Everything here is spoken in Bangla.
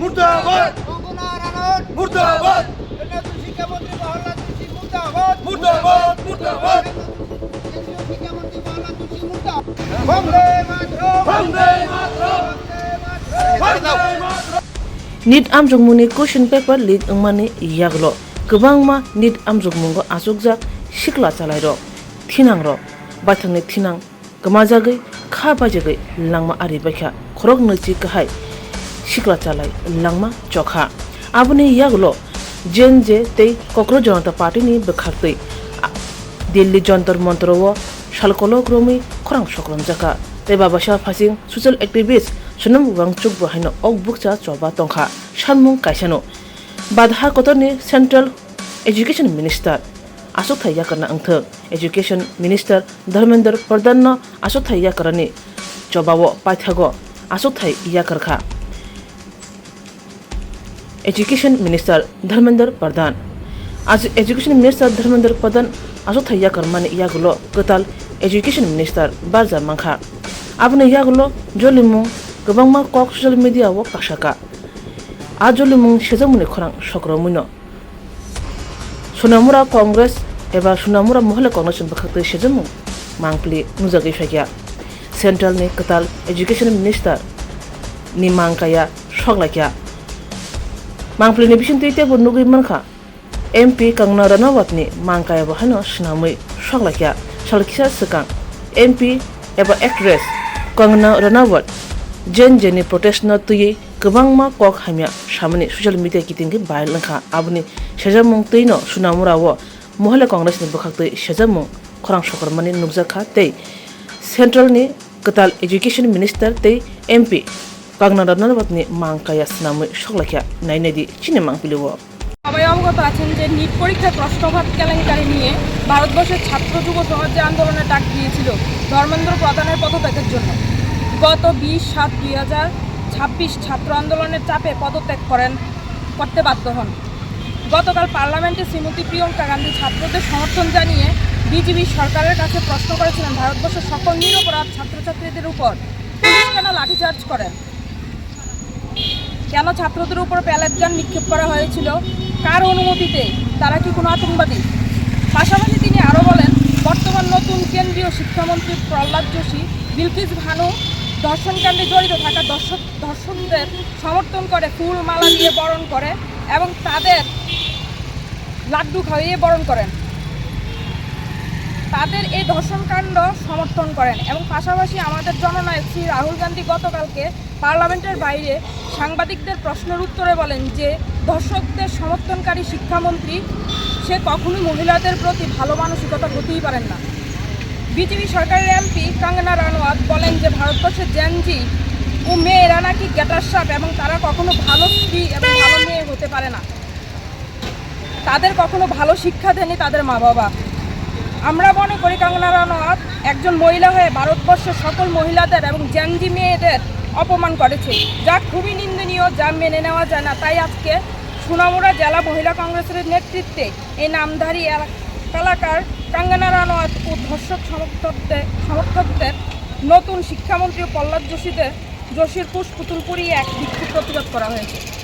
মুর্দাবাদ কঙ্গনা রানাউত মুর্দাবাদ নতুন শিক্ষামন্ত্রী প্রহ্লাদ যোশী মুর্দাবাদ মুর্দাবাদ মুর্দাবাদ কেন্দ্রীয় শিক্ষামন্ত্রী প্রহ্লাদ যোশী মুর্দাবাদ বন্দে মাতরম বন্দে মাতরম বন্দে মাতরম বন্দে মাতরম NEET amjugmungni question paper leak wngmani yaglo kwbangma NEET amjugmungo asukjak sikla chalairo thinangro baithangni thinang gmajagui kha bajagui langma ari baikha khorok nchi kahai sikla chalai langma chokha aboni yaglo JNJ tei Kokro Janata Party ni bekhaktai Delhi Jantar Mantar o shalkolo kromi khorang sokron jaka tei babasa phasing social activist Sunam Wangchuk Bahino Ogbukcha Choba Tongkha Shanmung Kaisano Badha Kotorni Central Education Minister Ashok Thaiya Karna Angthak Education Minister Dharmender Pradhan no Ashok Thaiya Karani Chobawo Paithago Ashok Thaiya Karkha Education Minister Dharmender Pradhan as Education Minister Dharmender Pradhan Ashok Thaiya Karmani Yagulo Kotal Education Minister Barza Mangkha Abne Yagulo Jolimung Gabangma Kok social media wo kasaka Ajolimung Shezamuni Khorang Shokromuno Sunamura Congress eba Sunamura Mohale Congress Bakate Shezamu Mangpli Nuzagi Shagya Central ni Katal Education Minister ni Mangkaya Shoglakya Mangpli ni Bishin Tite Bunugi Manka MP Kangna Ranawat ni Mangkaya Bahano Shinamui Shoglakya Shalkisa Sekang MP eba actress Kangna Ranawat Jen Jenny protest na tuyi kwbangma kok hamya samani social media kitingi bail langkha abuni sejamung tuino sunamura wo mohale congress ni bokhaktui sejamung khorang sokormani nukjakha tei central ni katal education minister tei MP Kangna Ranawat ni mangkaya snamui soklakya nainedi chine mangpiliwo সবাই অবগত আছেন যে নিট পরীক্ষার প্রশ্নঘাত কেলেঙ্কারি নিয়ে ভারতবর্ষের ছাত্র যুব সমাজ যে আন্দোলনের ডাক দিয়েছিল ধর্মেন্দ্র প্রধানের পদত্যাগের জন্য গত 20/7/2026 ছাত্র আন্দোলনের চাপে পদত্যাগ করতে বাধ্য হন গতকাল পার্লামেন্টে শ্রীমতী প্রিয়ঙ্কা গান্ধী ছাত্রদের সমর্থন জানিয়ে বিজেপি সরকারের কাছে প্রশ্ন করেছিলেন ভারতবর্ষের সকল নিরপরাধ ছাত্রছাত্রীদের উপর পুলিশ কেন লাঠিচার্জ করেন কেন ছাত্রদের উপর প্যালেট গান নিক্ষেপ করা হয়েছিল কার অনুমতিতে তারা কি কোনো আতঙ্কবাদী পাশাপাশি তিনি আরও বলেন বর্তমান নতুন কেন্দ্রীয় শিক্ষামন্ত্রী প্রহ্লাদ যোশী বিলকিস ভানু ধর্ষণকাণ্ডে জড়িত থাকা ধর্ষকদের সমর্থন করে ফুল মালা দিয়ে বরণ করে এবং তাদের লাড্ডু খাইয়ে বরণ করেন তাদের এই ধর্ষণকাণ্ড সমর্থন করেন এবং পাশাপাশি আমাদের জননায়ক শ্রী রাহুল গান্ধী গতকালকে পার্লামেন্টের বাইরে সাংবাদিকদের প্রশ্নের উত্তরে বলেন যে ধর্ষকদের সমর্থনকারী শিক্ষামন্ত্রী সে কখনোই মহিলাদের প্রতি ভালো মানসিকতা হতেই পারেন না বিজেপি সরকারের এমপি কঙ্গনা রানাওয়াত বলেন যে ভারতবর্ষের জেনজি ও মেয়েরা নাকি গেটারসাপ এবং তারা কখনো ভালো স্ত্রী এবং ভালো মেয়ে হতে পারে না তাদের কখনো ভালো শিক্ষা দেয়নি তাদের মা বাবা আমরা মনে করি কঙ্গনা রানাওয়াত একজন মহিলা হয়ে ভারতবর্ষের সকল মহিলাদের এবং জেনজি মেয়েদের অপমান করেছে যা খুবই নিন্দনীয় যা মেনে নেওয়া যায় না তাই আজকে সুনামুড়া জেলা মহিলা কংগ্রেসের নেতৃত্বে এই নামধারী এলাকার কঙ্গনা রানাওয়াত ও ধর্ষক সমর্থকদের নতুন শিক্ষামন্ত্রী প্রহ্লাদ যোশীর পুষ্পতুল পুড়িয়ে এক বিক্ষোভ প্রতিবাদ করা হয়েছে